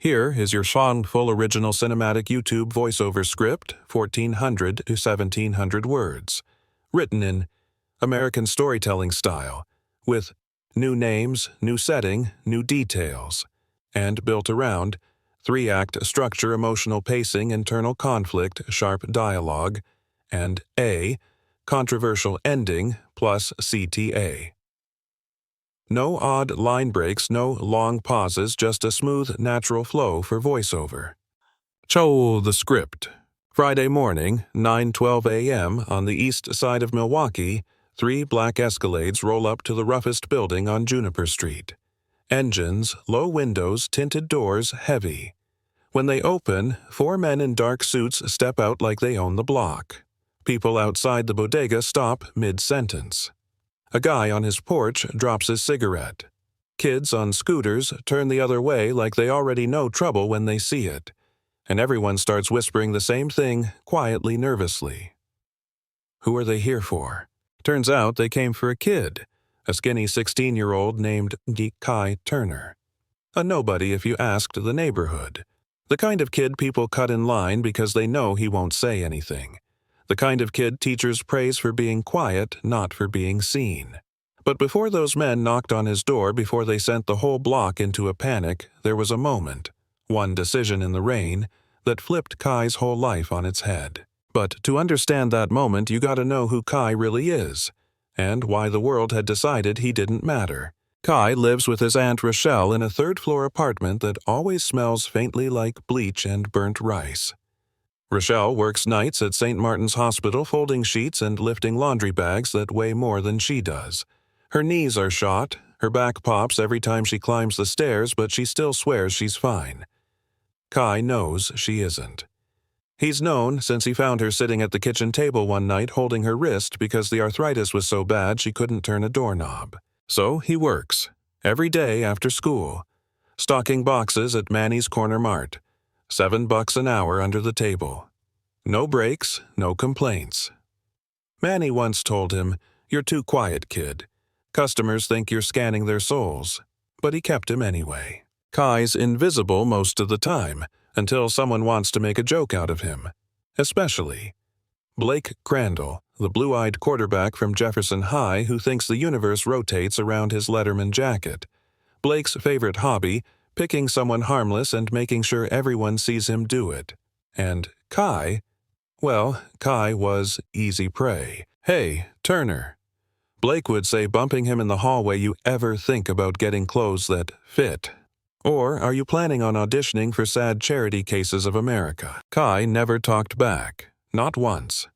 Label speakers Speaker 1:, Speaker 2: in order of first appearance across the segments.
Speaker 1: Here is your Sean full original cinematic YouTube voiceover script, 1,400 to 1,700 words, written in American storytelling style, with new names, new setting, new details, and built around 3-act structure, emotional pacing, internal conflict, sharp dialogue, and A, controversial ending plus CTA. No odd line breaks, no long pauses, just a smooth, natural flow for voiceover. Chow the script. Friday morning, 9:12 a.m. on the east side of Milwaukee, 3 black Escalades roll up to the roughest building on Juniper Street. Engines, low windows, tinted doors, heavy. When they open, 4 men in dark suits step out like they own the block. People outside the bodega stop mid-sentence. A guy on his porch drops his cigarette. Kids on scooters turn the other way like they already know trouble when they see it. And everyone starts whispering the same thing, quietly, nervously. Who are they here for? Turns out they came for a kid, a skinny 16-year-old named Kai Turner. A nobody if you asked the neighborhood. The kind of kid people cut in line because they know he won't say anything. The kind of kid teachers praise for being quiet, not for being seen. But before those men knocked on his door, before they sent the whole block into a panic, there was a moment, one decision in the rain, that flipped Kai's whole life on its head. But to understand that moment, you gotta know who Kai really is, and why the world had decided he didn't matter. Kai lives with his Aunt Rochelle in a 3rd-floor apartment that always smells faintly like bleach and burnt rice. Rochelle works nights at St. Martin's Hospital folding sheets and lifting laundry bags that weigh more than she does. Her knees are shot, her back pops every time she climbs the stairs, but she still swears she's fine. Kai knows she isn't. He's known since he found her sitting at the kitchen table one night holding her wrist because the arthritis was so bad she couldn't turn a doorknob. So he works, every day after school, stocking boxes at Manny's Corner Mart. $7 an hour under the table. No breaks, no complaints. Manny once told him, "You're too quiet, kid. Customers think you're scanning their souls." But he kept him anyway. Kai's invisible most of the time, until someone wants to make a joke out of him. Especially Blake Crandall, the blue-eyed quarterback from Jefferson High who thinks the universe rotates around his Letterman jacket. Blake's favorite hobby, picking someone harmless and making sure everyone sees him do it. And Kai, well, Kai was easy prey. "Hey, Turner." Blake would say, bumping him in the hallway, "You ever think about getting clothes that fit? Or are you planning on auditioning for Sad Charity Cases of America?" Kai never talked back, not once.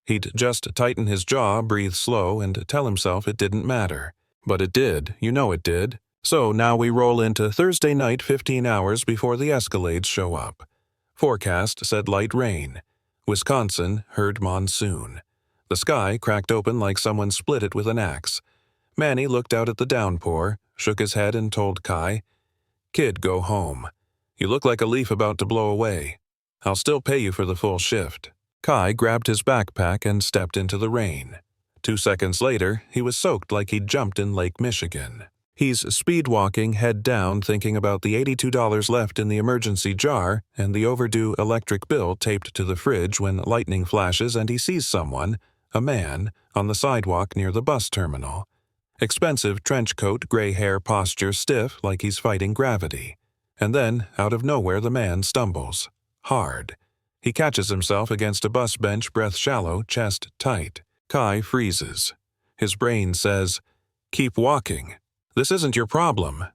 Speaker 1: He'd just tighten his jaw, breathe slow, and tell himself it didn't matter. But it did, you know it did. So now we roll into Thursday night 15 hours before the Escalades show up. Forecast said light rain. Wisconsin heard monsoon. The sky cracked open like someone split it with an axe. Manny looked out at the downpour, shook his head and told Kai, "Kid, go home. You look like a leaf about to blow away. I'll still pay you for the full shift." Kai grabbed his backpack and stepped into the rain. 2 seconds later, he was soaked like he'd jumped in Lake Michigan. He's speed-walking, head down, thinking about the $82 left in the emergency jar and the overdue electric bill taped to the fridge when lightning flashes and he sees someone, a man, on the sidewalk near the bus terminal. Expensive trench coat, gray hair, posture stiff like he's fighting gravity. And then, out of nowhere, the man stumbles. Hard. He catches himself against a bus bench, breath shallow, chest tight. Kai freezes. His brain says, "Keep walking. This isn't your problem."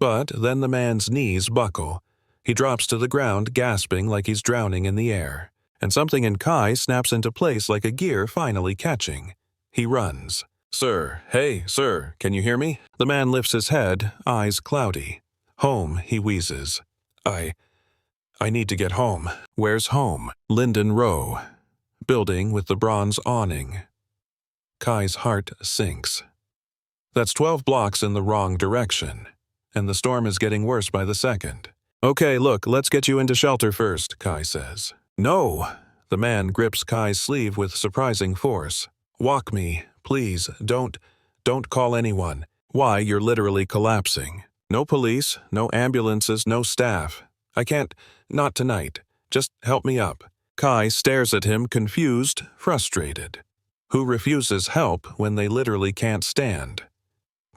Speaker 1: But then the man's knees buckle. He drops to the ground, gasping like he's drowning in the air. And something in Kai snaps into place like a gear finally catching. He runs. "Sir, hey, sir, can you hear me?" The man lifts his head, eyes cloudy. "Home," he wheezes. I need to get home." "Where's home?" "Linden Row. Building with the bronze awning." Kai's heart sinks. That's 12 blocks in the wrong direction, and the storm is getting worse by the second. "Okay, look, let's get you into shelter first," Kai says. "No!" The man grips Kai's sleeve with surprising force. "Walk me, please, don't call anyone." "Why, you're literally collapsing. No police, no ambulances, no staff. I can't, not tonight. Just help me up. Kai stares at him, confused, frustrated. Who refuses help when they literally can't stand?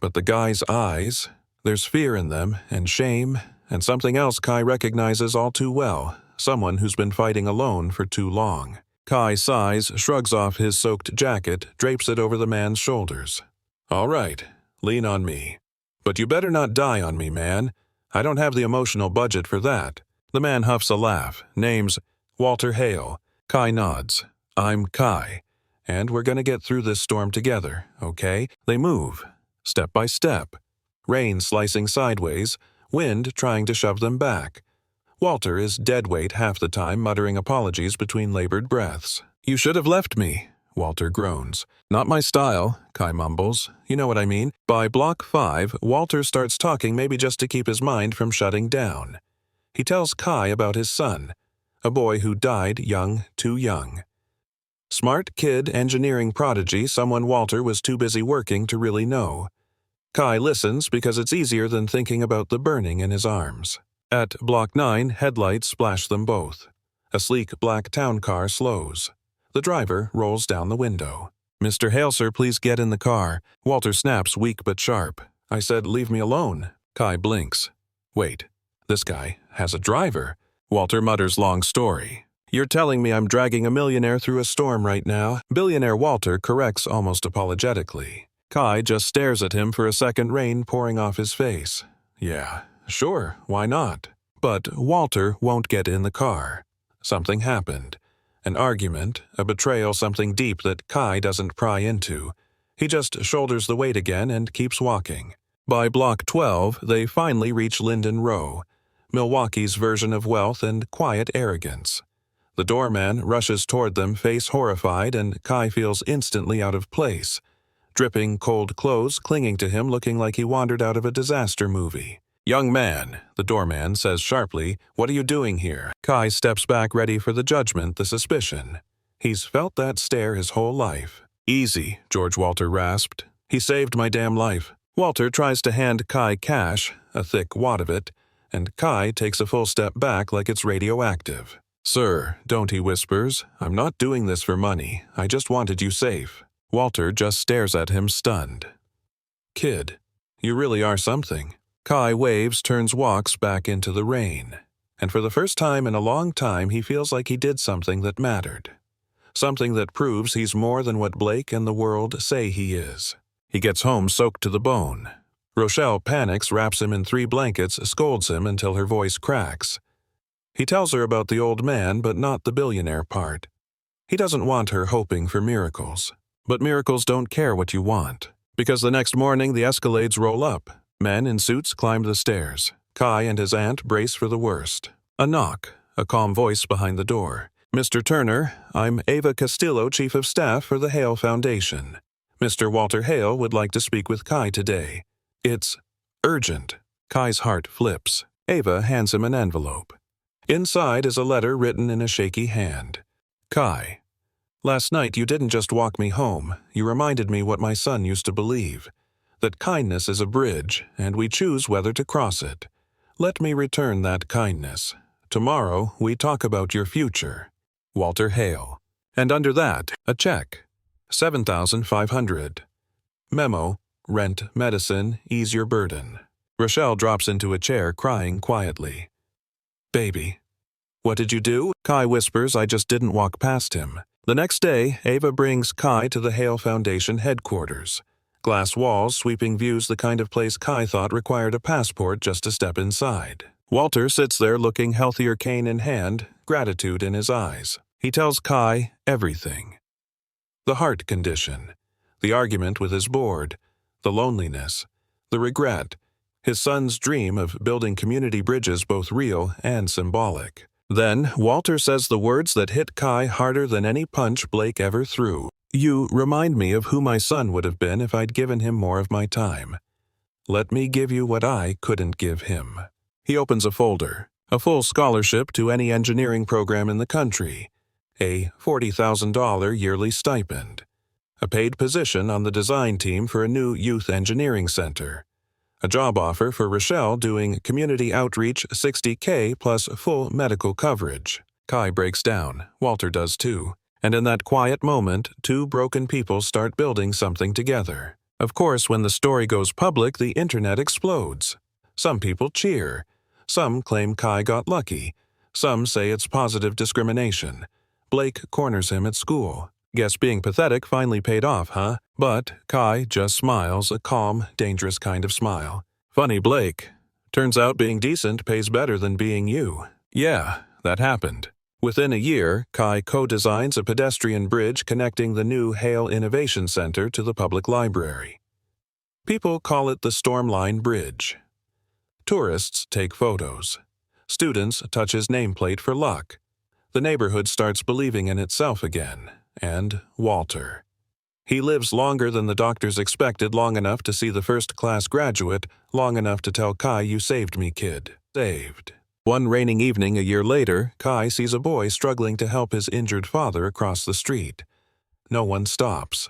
Speaker 1: But the guy's eyes, there's fear in them, and shame, and something else Kai recognizes all too well, someone who's been fighting alone for too long. Kai sighs, shrugs off his soaked jacket, drapes it over the man's shoulders. All right, lean on me. But you better not die on me, man. I don't have the emotional budget for that. The man huffs a laugh. Name's Walter Hale. Kai nods. I'm Kai. And we're gonna get through this storm together, okay? They move, step by step. Rain slicing sideways, wind trying to shove them back. Walter is dead weight half the time, muttering apologies between labored breaths. You should have left me, Walter groans. Not my style, Kai mumbles. You know what I mean. By block 5, Walter starts talking, maybe just to keep his mind from shutting down. He tells Kai about his son, a boy who died young, too young. Smart kid, engineering prodigy, someone Walter was too busy working to really know. Kai listens because it's easier than thinking about the burning in his arms. At block 9, headlights splash them both. A sleek black town car slows. The driver rolls down the window. Mr. Hale, sir, please get in the car. Walter snaps, weak but sharp. I said, leave me alone. Kai blinks. Wait, this guy has a driver. Walter mutters, long story. You're telling me I'm dragging a millionaire through a storm right now? Billionaire Walter corrects almost apologetically. Kai just stares at him for a second, rain pouring off his face. Yeah, sure, why not? But Walter won't get in the car. Something happened. An argument, a betrayal, something deep that Kai doesn't pry into. He just shoulders the weight again and keeps walking. By block 12, they finally reach Linden Row, Milwaukee's version of wealth and quiet arrogance. The doorman rushes toward them, face horrified, and Kai feels instantly out of place. Dripping cold clothes clinging to him, looking like he wandered out of a disaster movie. Young man, the doorman says sharply, what are you doing here? Kai steps back, ready for the judgment, the suspicion. He's felt that stare his whole life. Easy, George Walter rasped. He saved my damn life. Walter tries to hand Kai cash, a thick wad of it, and Kai takes a full step back like it's radioactive. Sir, don't, he whispers. I'm not doing this for money. I just wanted you safe. Walter just stares at him, stunned. Kid, you really are something. Kai waves, turns, walks back into the rain. And for the first time in a long time, he feels like he did something that mattered. Something that proves he's more than what Blake and the world say he is. He gets home soaked to the bone. Rochelle panics, wraps him in 3 blankets, scolds him until her voice cracks. He tells her about the old man, but not the billionaire part. He doesn't want her hoping for miracles. But miracles don't care what you want. Because the next morning the Escalades roll up. Men in suits climb the stairs. Kai and his aunt brace for the worst. A knock, a calm voice behind the door. Mr. Turner, I'm Ava Castillo, Chief of Staff for the Hale Foundation. Mr. Walter Hale would like to speak with Kai today. It's urgent. Kai's heart flips. Ava hands him an envelope. Inside is a letter written in a shaky hand. Kai, last night you didn't just walk me home. You reminded me what my son used to believe. That kindness is a bridge, and we choose whether to cross it. Let me return that kindness. Tomorrow we talk about your future. Walter Hale. And under that, a check. $7,500. Memo, rent, medicine, ease your burden. Rochelle drops into a chair, crying quietly. Baby. What did you do? Kai whispers, I just didn't walk past him. The next day, Ava brings Kai to the Hale Foundation headquarters. Glass walls, sweeping views, the kind of place Kai thought required a passport just to step inside. Walter sits there looking healthier, cane in hand, gratitude in his eyes. He tells Kai everything. The heart condition, the argument with his board, the loneliness, the regret, his son's dream of building community bridges, both real and symbolic. Then Walter says the words that hit Kai harder than any punch Blake ever threw. You remind me of who my son would have been if I'd given him more of my time. Let me give you what I couldn't give him. He opens a folder. A full scholarship to any engineering program in the country. A $40,000 yearly stipend. A paid position on the design team for a new youth engineering center. A job offer for Rochelle doing community outreach 60K plus full medical coverage. Kai breaks down. Walter does too. And in that quiet moment, two broken people start building something together. Of course, when the story goes public, the internet explodes. Some people cheer. Some claim Kai got lucky. Some say it's positive discrimination. Blake corners him at school. Guess being pathetic finally paid off, huh? But Kai just smiles, a calm, dangerous kind of smile. Funny Blake. Turns out being decent pays better than being you. Yeah, that happened. Within a year, Kai co-designs a pedestrian bridge connecting the new Hale Innovation Center to the public library. People call it the Stormline Bridge. Tourists take photos. Students touch his nameplate for luck. The neighborhood starts believing in itself again. And Walter. He lives longer than the doctors expected, long enough to see the first-class graduate, long enough to tell Kai, "You saved me, kid." Saved. One raining evening a year later, Kai sees a boy struggling to help his injured father across the street. No one stops.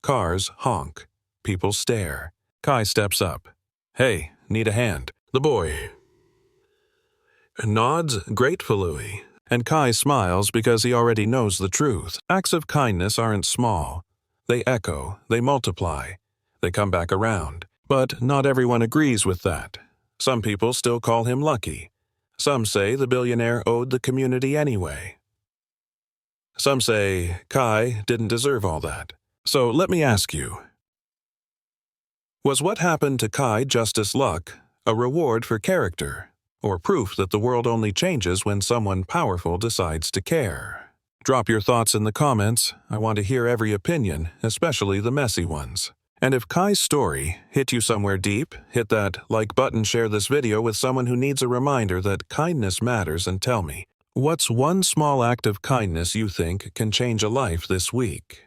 Speaker 1: Cars honk. People stare. Kai steps up. "Hey, need a hand." The boy nods gratefully, and Kai smiles because he already knows the truth. Acts of kindness aren't small. They echo, they multiply, they come back around. But not everyone agrees with that. Some people still call him lucky. Some say the billionaire owed the community anyway. Some say Kai didn't deserve all that. So let me ask you, was what happened to Kai justice luck, a reward for character, or proof that the world only changes when someone powerful decides to care? Drop your thoughts in the comments. I want to hear every opinion, especially the messy ones. And if Kai's story hit you somewhere deep, hit that like button, share this video with someone who needs a reminder that kindness matters, and tell me, what's one small act of kindness you think can change a life this week?